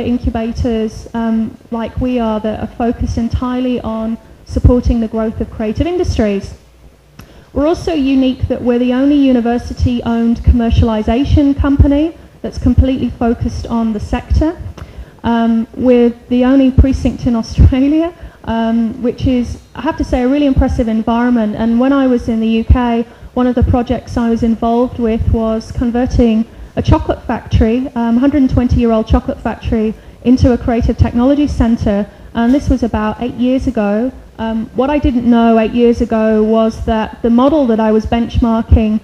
incubators like we are that are focused entirely on supporting the growth of creative industries. We're also unique that we're the only university-owned commercialization company that's completely focused on the sector. We're the only precinct in Australia, which is, I have to say, a really impressive environment. And when I was in the UK, one of the projects I was involved with was converting a chocolate factory, 120-year-old chocolate factory, into a creative technology centre. And this was about 8 years ago. What I didn't know 8 years ago was that the model that I was benchmarking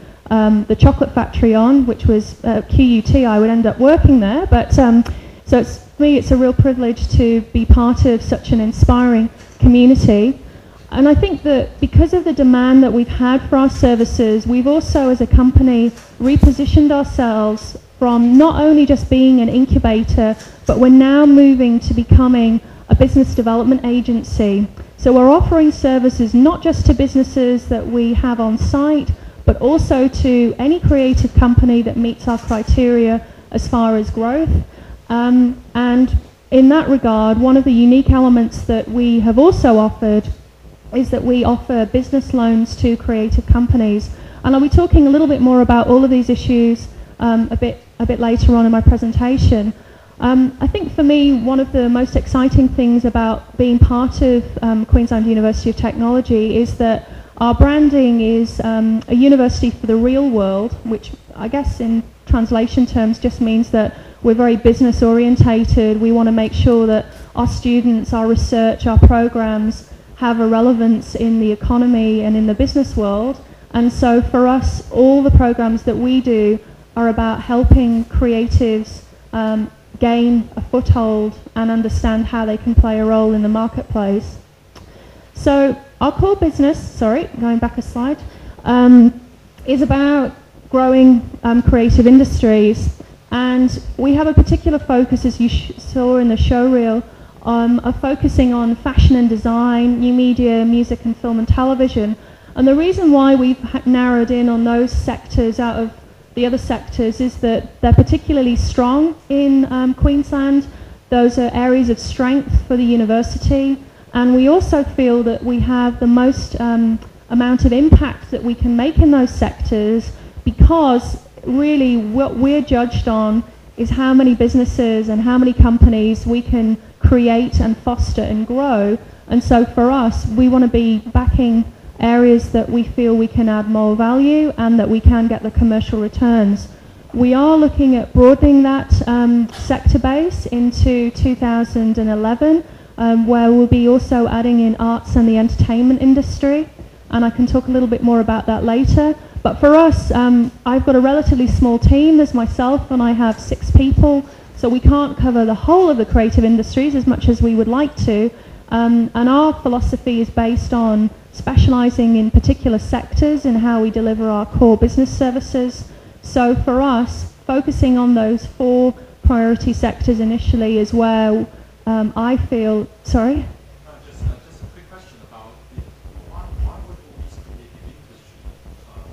the chocolate factory on, which was QUT, I would end up working there. But so for me, it's a real privilege to be part of such an inspiring community. And I think that because of the demand that we've had for our services, we've also, as a company, repositioned ourselves from not only just being an incubator, but we're now moving to becoming a business development agency. So we're offering services not just to businesses that we have on site, but also to any creative company that meets our criteria as far as growth. And in that regard, one of the unique elements that we have also offered is that we offer business loans to creative companies. And I'll be talking a little bit more about all of these issues a bit later on in my presentation. I think for me, one of the most exciting things about being part of Queensland University of Technology is that our branding is a university for the real world, which I guess in translation terms just means that we're very business orientated. We want to make sure that our students, our research, our programs have a relevance in the economy and in the business world. And so for us, all the programs that we do are about helping creatives gain a foothold and understand how they can play a role in the marketplace. So our core business, going back a slide, is about growing creative industries. And we have a particular focus, as you saw in the show reel, of focusing on fashion and design, new media, music and film and television. And the reason why we've narrowed in on those sectors out of the other sectors is that they're particularly strong in Queensland. Those are areas of strength for the university. And we also feel that we have the most amount of impact that we can make in those sectors, because really what we're judged on is how many businesses and how many companies we can create and foster and grow. And so for us, we want to be backing areas that we feel we can add more value and that we can get the commercial returns. We are looking at broadening that sector base into 2011, where we'll be also adding in arts and the entertainment industry, and I can talk a little bit more about that later. But for us, I've got a relatively small team. There's myself and I have 6 people, so we can't cover the whole of the creative industries as much as we would like to. And our philosophy is based on specializing in particular sectors and how we deliver our core business services. So for us, focusing on those 4 priority sectors initially is where I feel, sorry? Just a quick question about why would all these creative industries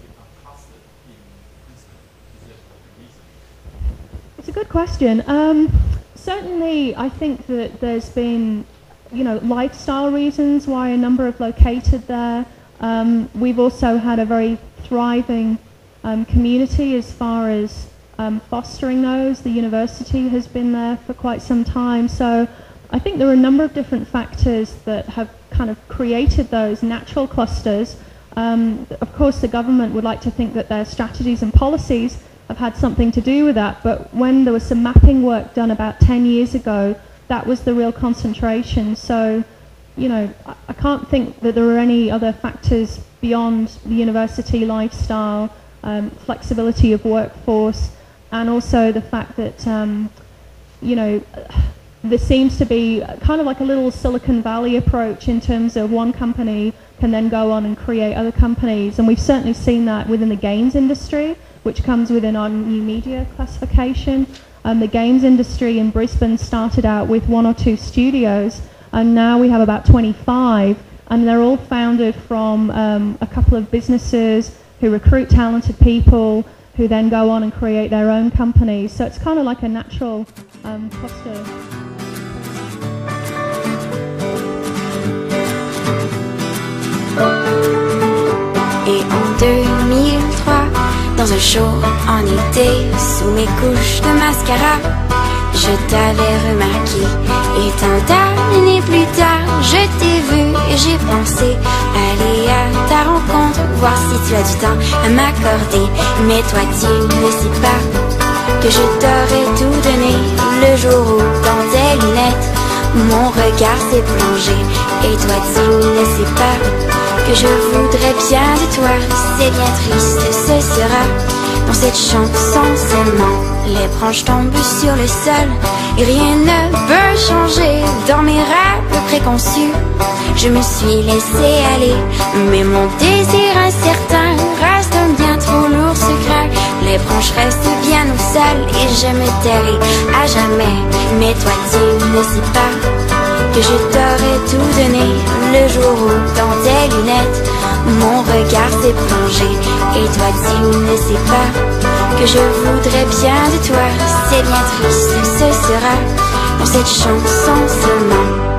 become clustered in Queensland? Is there a reason? It's a good question. Certainly, I think that there's been lifestyle reasons why a number have located there. We've also had a very thriving community as far as fostering those. The university has been there for quite some time. So I think there are a number of different factors that have kind of created those natural clusters. Of course, the government would like to think that their strategies and policies have had something to do with that. But when there was some mapping work done about 10 years ago, that was the real concentration. So, I can't think that there are any other factors beyond the university lifestyle, flexibility of workforce, and also the fact that, there seems to be kind of like a little Silicon Valley approach in terms of one company can then go on and create other companies. And we've certainly seen that within the games industry, which comes within our new media classification. The games industry in Brisbane started out with 1 or 2 studios, and now we have about 25, and they're all founded from a couple of businesses who recruit talented people, who then go on and create their own companies. So it's kind of like a natural cluster. Et en 2003, dans un show en été, sous mes couches de mascara, je t'avais remarqué. Et tant d'années plus tard, je t'ai vu et j'ai pensé aller à ta rencontre, voir si tu as du temps à m'accorder. Mais toi tu ne sais pas que je t'aurais tout donné le jour où dans tes lunettes mon regard s'est plongé. Et toi tu ne sais pas que je voudrais bien de toi. C'est bien triste, ce sera dans cette chanson seulement. Les branches tombent sur le sol et rien ne peut changer dans mes rêves préconçus. Je me suis laissé aller, mais mon désir incertain reste un bien trop lourd secret. Les branches restent bien au sol et je me tairai à jamais. Mais toi tu ne sais pas que je t'aurais tout donné le jour où dans tes lunettes mon regard s'est plongé. Et toi tu ne sais pas que je voudrais bien de toi. C'est bien triste, ce sera dans cette chanson seulement.